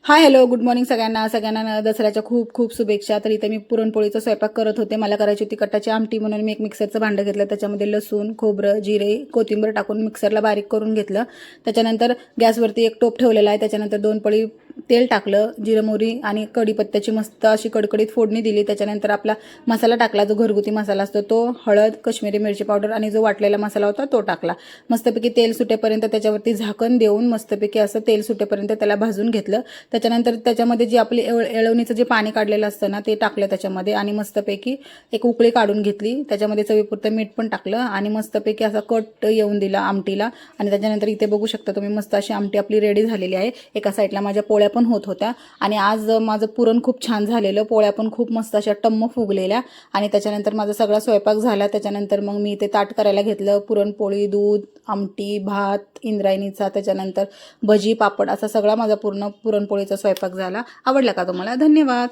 Hi hello good morning सगळ्यांना दसऱ्याच्या खूप खूप शुभेच्छा. तर इथे मी पुरणपोळीचा स्वयंपाक करत होते. मला करायची होती कटाची आमटी, म्हणून मी एक मिक्सरचं भांडं घेतलं. त्याच्यामध्ये लसूण, खोबरं, जिरे, कोथिंबीर टाकून मिक्सरला बारीक करून घेतलं. त्याच्यानंतर गॅसवरती एक टोप ठेवलेला आहे. त्याच्यानंतर 2 पळी तेल टाकलं, जिरं मोहरी आणि कढीपत्त्याची मस्त अशी कडकडीत फोडणी दिली. त्याच्यानंतर आपला मसाला टाकला, जो घरगुती मसाला असतो तो, हळद, कश्मीरी मिरची पावडर आणि जो वाटलेला मसाला होता तो टाकला. मस्तपैकी तेल सुटेपर्यंत त्याच्यावरती झाकण देऊन मस्तपैकी असं तेल सुटेपर्यंत त्याला भाजून घेतलं. त्याच्यानंतर त्याच्यामध्ये जी आपली येळवणीचं जे पाणी काढलेलं असतं ना ते टाकलं त्याच्यामध्ये आणि मस्तपैकी एक उकळी काढून घेतली. त्याच्यामध्ये चवीपुरतं मीठ पण टाकलं आणि मस्तपैकी असा कट येऊन दिला आमटीला. आणि त्याच्यानंतर इथे बघू शकता तुम्ही, मस्त अशी आमटी आपली रेडी झालेली आहे. एका साईडला माझ्या पोळ्या पण होत होत्या आणि आज माझं पुरण खूप छान झालेलं. पोळ्या पण खूप मस्त अशा टम्म फुगलेल्या. आणि त्याच्यानंतर माझा सगळा स्वयंपाक झाला. त्याच्यानंतर मग मी इथे ताट करायला घेतलं. पुरणपोळी, दूध, आमटी, भात इंद्रायणीचा, त्याच्यानंतर भजी, पापड, असा सगळा माझा पूर्ण पुरणपोळीचा स्वयंपाक झाला. आवडला का तुम्हाला? धन्यवाद.